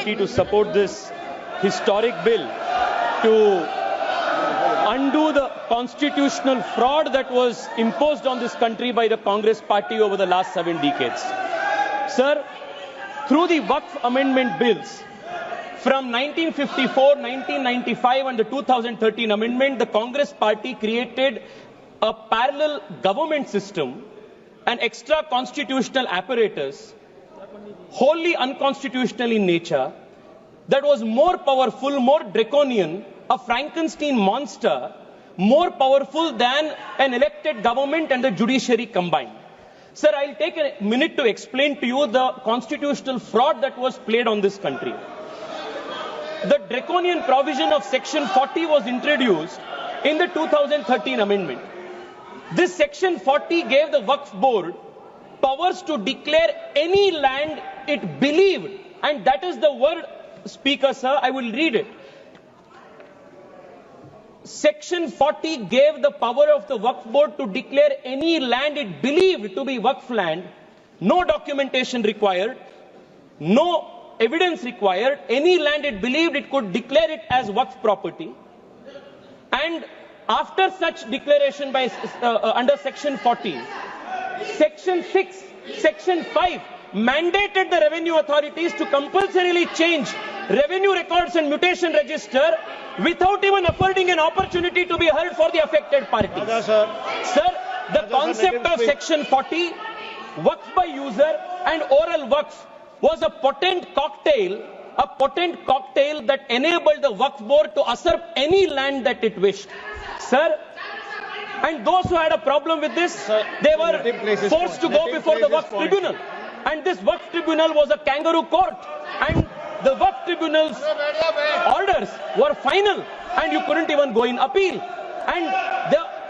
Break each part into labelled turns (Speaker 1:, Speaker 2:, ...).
Speaker 1: opportunity to support this historic bill to undo the constitutional fraud that was imposed on this country by the Congress party over the last 7 decades. Sir, through the Waqf amendment bills from 1954, 1995 and the 2013 amendment, the Congress party created a parallel government system, an extra constitutional apparatus, wholly unconstitutional in nature, that was more powerful, more draconian, a Frankenstein monster, more powerful than an elected government and the judiciary combined. Sir, I'll take a minute to explain to you the constitutional fraud that was played on this country. The draconian provision of Section 40 was introduced in the 2013 amendment. This Section 40 gave the Waqf Board powers to declare any land it believed, and that is the word, Speaker, sir, I will read it. Section 40 gave the power of the Waqf Board to declare any land it believed to be Waqf land, no documentation required, no evidence required, any land it believed it could declare it as Waqf property. And after such declaration by under Section 40, Section 6, Section 5 mandated the revenue authorities to compulsorily change revenue records and mutation register without even affording an opportunity to be heard for the affected parties. Sir, the concept of Section 40, Waqf by user and oral Waqf, was a potent cocktail that enabled the Waqf Board to usurp any land that it wished. Sir, and those who had a problem with this, they were forced to go before the Waqf Tribunal. And this Waqf Tribunal was a kangaroo court. And the Waqf Tribunal's orders were final, and you couldn't even go in appeal. And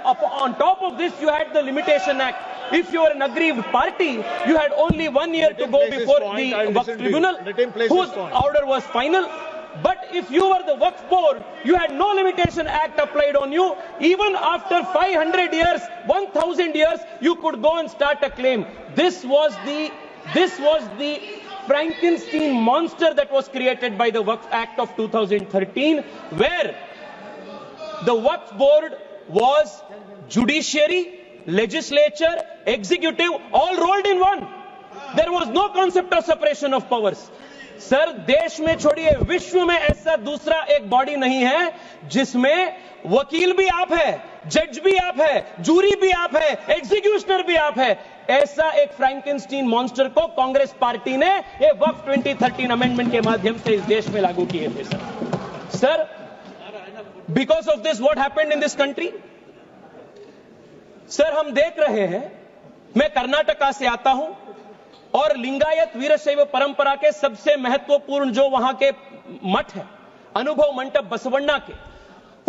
Speaker 1: on top of this, you had the Limitation Act. If you were an aggrieved party, you had only 1 year to go before the Waqf Tribunal, whose order was final. But if you were the Waqf Board, you had no Limitation Act applied on you. Even after 500 years, 1000 years, you could go and start a claim. This was the Frankenstein monster that was created by the Waqf Act of 2013, where the Waqf Board was judiciary, legislature, executive, all rolled in one. There was no concept of separation of powers. Sir, देश में छोड़िए, विश्व में ऐसा दूसरा एक body नहीं है जिसमें वकील भी आप है, जज भी आप है, जूरी भी आप है, एग्जीक्यूशनर भी आप है. ऐसा एक फ्रैंकेनस्टीन मॉन्स्टर को कांग्रेस पार्टी ने ये वक्फ 2013 अमेंडमेंट के माध्यम से इस देश में लागू किए थे. Sir, because of this what happened in this country? Sir, हम देख रहे हैं, मैं कर्नाटका से आता हूं और लिंगायत वीरशैव परंपरा के सबसे महत्वपूर्ण जो वहां के मठ है, अनुभव मंडप बसवण्णा के,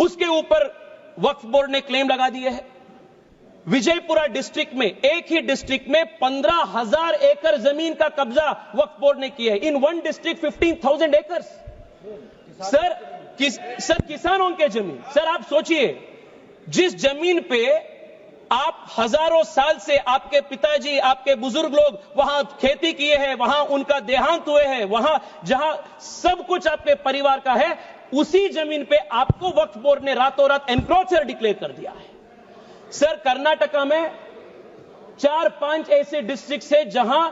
Speaker 1: उसके ऊपर वक्फ बोर्ड ने क्लेम लगा दिए है. विजयपुरा डिस्ट्रिक्ट में, एक ही डिस्ट्रिक्ट में 15,000 एकड़ जमीन का कब्जा वक्फ बोर्ड ने किया है. In one district 15,000 acres. Sir, किसानों के जमीन. सर, आप सोचिए, जिस जमीन पे आप हजारों साल से आपके पिताजी, आपके बुजुर्ग लोग वहां खेती किए हैं, वहां उनका देहांत हुए हैं, वहां जहां सब कुछ आपके परिवार का है, उसी जमीन पे आपको वक्फ बोर्ड ने रातों रात एनक्रोचर डिक्लेयर कर दिया है. सर, कर्नाटका में 4-5 ऐसे डिस्ट्रिक्ट है जहां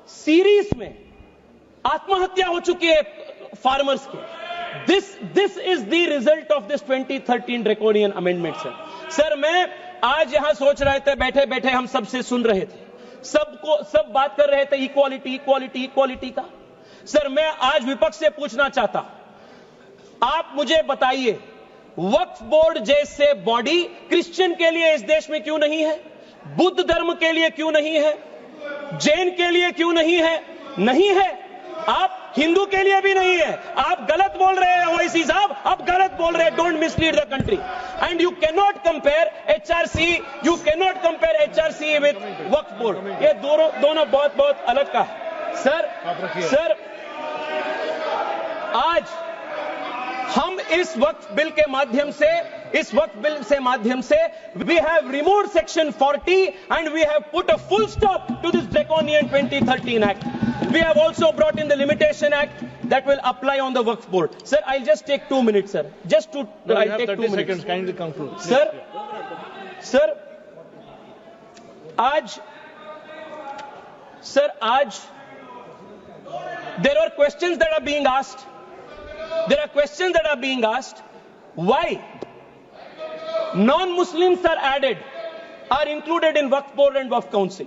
Speaker 1: सीरीज में आत्महत्या हो चुकी है फार्मर्स के. This is the result of this 2013 draconian amendment. Sir, मैं आज यहां सोच रहे थे, बैठे बैठे हम सबसे सुन रहे थे, सब बात कर रहे थे इक्वालिटी इक्वालिटी इक्वालिटी का. सर, मैं आज विपक्ष से पूछना चाहता, आप मुझे बताइए, वक्फ बोर्ड जैसे बॉडी क्रिश्चियन के लिए इस देश में क्यों नहीं है? बुद्ध धर्म के लिए क्यों नहीं है? जैन के लिए क्यों नहीं है? नहीं है. आप हिंदू के लिए भी नहीं है. आप गलत बोल रहे हैं ओवैसी साहब, आप गलत बोल रहे हैं. Don't mislead the country. And you cannot compare HRC with Waqf board. ये दोनों बहुत बहुत अलग का है. सर, आज हम इस वक्फ बिल के माध्यम से we have removed Section 40 and we have put a full stop to this draconian 2013 Act. We have also brought in the Limitation Act. that will apply on the Waqf board. Sir, I'll just take 2 minutes, sir. Just to,
Speaker 2: No,
Speaker 1: I'll
Speaker 2: you have
Speaker 1: take
Speaker 2: 30
Speaker 1: 2 minutes.
Speaker 2: seconds. Kindly conclude.
Speaker 1: Sir, आज there are questions that are being asked. There are questions that are being asked. Why non-Muslims are added, are included in Waqf board and Waqf council?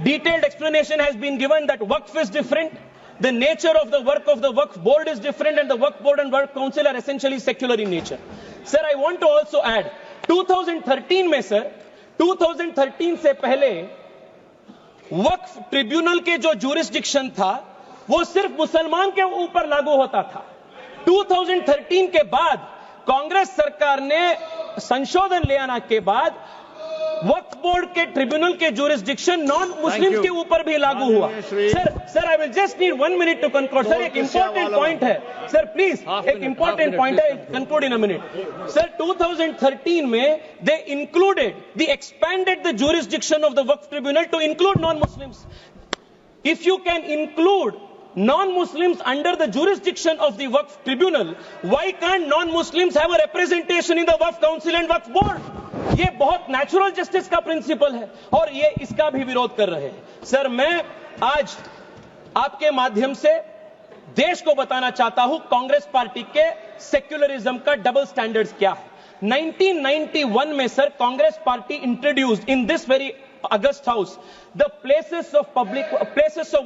Speaker 1: Detailed explanation has been given that Waqf is different. The nature of the work of the Waqf board is different, and the Waqf board and Waqf council are essentially secular in nature. Sir, I want to also add, 2013 में sir, 2013 से पहले वक्फ tribunal के जो jurisdiction था वो सिर्फ मुसलमान के ऊपर लागू होता था। 2013 के बाद कांग्रेस सरकार ने संशोधन ले आने के बाद वक्फ बोर्ड के ट्रिब्यूनल के जुरिस्डिक्शन नॉन मुस्लिम्स के ऊपर भी लागू हुआ। Sir I will just need 1 minute to conclude. Sir एक इंपॉर्टेंट पॉइंट है सर, प्लीज एक इंपॉर्टेंट पॉइंट है, conclude in a minute. Sir 2013 में they included the expanded the jurisdiction of the Waqf tribunal to include non Muslims. If you can include non-Muslims under the jurisdiction of the Waqf Tribunal, why can't non-Muslims have a representation in the Waqf Council and Waqf Board? ये बहुत natural justice का principal है और ये इसका भी विरोध कर रहे हैं। सर मैं आज आपके माध्यम से देश को बताना चाहता हूं कांग्रेस पार्टी के सेक्युलरिज्म का डबल स्टैंडर्ड्स क्या है। 1991 में sir Congress party introduced in this very August house the places of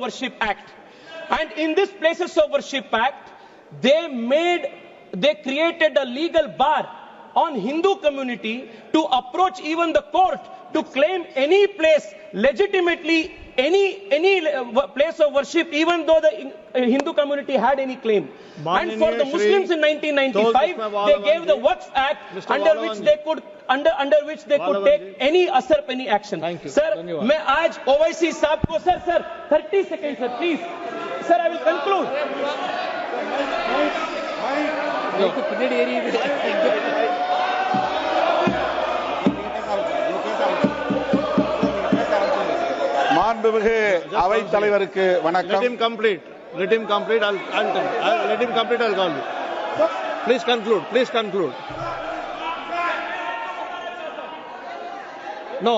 Speaker 1: worship act. And in this Places of Worship Act, they created a legal bar on Hindu community to approach even the court to claim any place legitimately, any place of worship, even though the Hindu community had any claim. And for the Muslims in 1995, they gave the Waqf Act under which they could take any usurp any action. Sir, मैं आज OIC साहब को sir 30 seconds sir please. Sir, I will conclude.
Speaker 3: மாண்புமிகு அவை தலைவருக்கு வணக்கம்.
Speaker 2: Let him complete. I'll let him complete. I'll call you. Please conclude. No.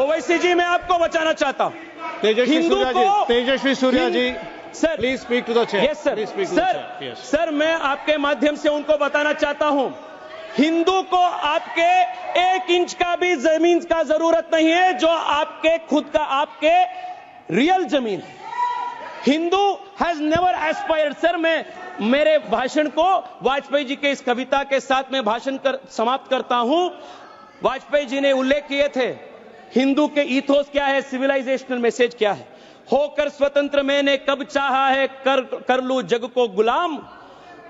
Speaker 1: OIC जी मैं आपको बचाना चाहता हूं।
Speaker 2: Tejasvi Surya ji,
Speaker 1: sir
Speaker 2: please speak to the chair.
Speaker 1: Yes sir. Sir मैं आपके माध्यम से उनको बताना चाहता हूं, हिंदू को आपके 1 इंच का भी जमीन का जरूरत नहीं है जो आपके खुद का आपके रियल जमीन है। Hindu has never aspired. Sir मैं मेरे भाषण को वाजपेयी जी के इस कविता के साथ में समाप्त करता हूं। वाजपेयी जी ने उल्लेख किए थे हिंदू के ईथोस क्या है, सिविलाइजेशनल मैसेज क्या है। होकर स्वतंत्र मैंने कब चाहा है कर लूं जग को गुलाम,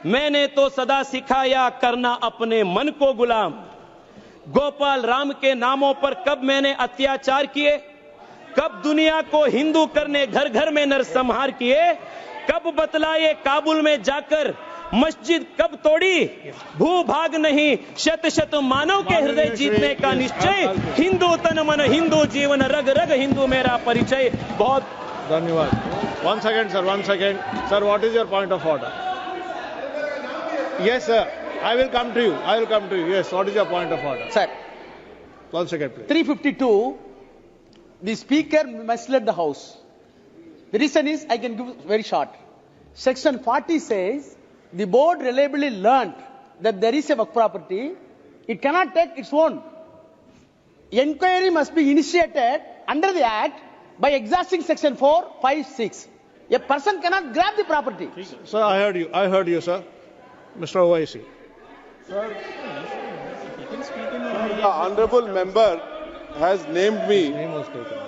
Speaker 1: मैंने तो सदा सिखाया करना अपने मन को गुलाम। गोपाल राम के नामों पर कब मैंने अत्याचार किए, कब दुनिया को हिंदू करने घर घर में नरसंहार किए, कब बतलाए काबुल में जाकर मस्जिद कब तोड़ी, भूभाग नहीं शत शत मानव के हृदय जीतने का निश्चय, हिंदू तन मन हिंदू जीवन रग रग हिंदू मेरा परिचय। बहुत
Speaker 2: धन्यवाद। One second. Sir, what is your point of order? Yes, sir. I will come to you. Yes, what is your point of order?
Speaker 4: Sir.
Speaker 2: 1 second, please.
Speaker 4: 352, the speaker misled the house. The reason is, I can give very short. Section 40 says, the board reliably learnt that there is a work property, it cannot take its own. Enquiry must be initiated under the Act by exhausting Section 4, 5, 6. A person cannot grab the property.
Speaker 2: Sir, I heard you, sir. Mr. OIC.
Speaker 3: Sir, the honorable member has named me.
Speaker 2: Name was taken.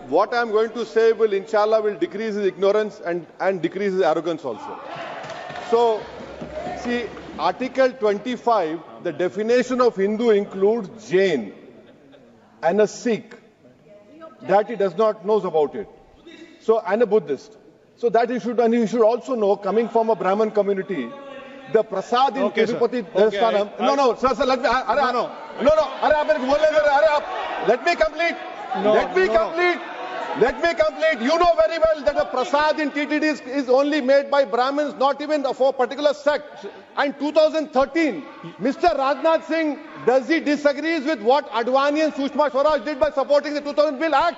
Speaker 3: What I am going to say will, inshallah, will decrease his ignorance and decrease his arrogance also. So, see, Article 25, the definition of Hindu includes Jain and a Sikh. That he does not know about it. So, and a Buddhist. So that he should also know, coming from a Brahmin community, the prasad in Tirupati Devasthanam. No, sir, let me. Let me complete. Let me complete. You know very well that the prasad in TTD is only made by Brahmins, not even for a particular sect. And 2013, Mr. Rajnath Singh, does he disagrees with what Advani and Sushma Swaraj did by supporting the 2000 Bill Act?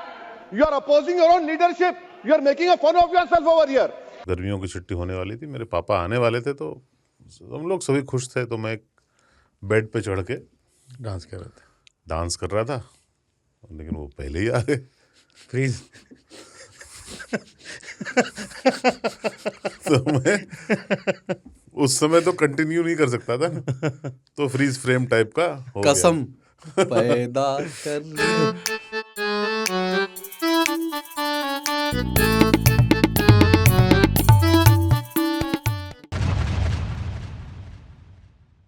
Speaker 3: You are opposing your own leadership. You are making a fun of yourself over here.
Speaker 5: गर्मियों की छुट्टी होने वाली थी, मेरे पापा आने वाले थे, तो हम लोग सभी खुश थे। तो मैं बेड पे चढ़ के
Speaker 6: डांस कर रहे थे,
Speaker 5: डांस कर रहा था, लेकिन वो पहले ही आ गए।
Speaker 6: फ्रीज।
Speaker 5: तो मैं उस समय तो कंटिन्यू नहीं कर सकता था, तो फ्रीज फ्रेम टाइप का हो गया।
Speaker 6: कसम पैदा कर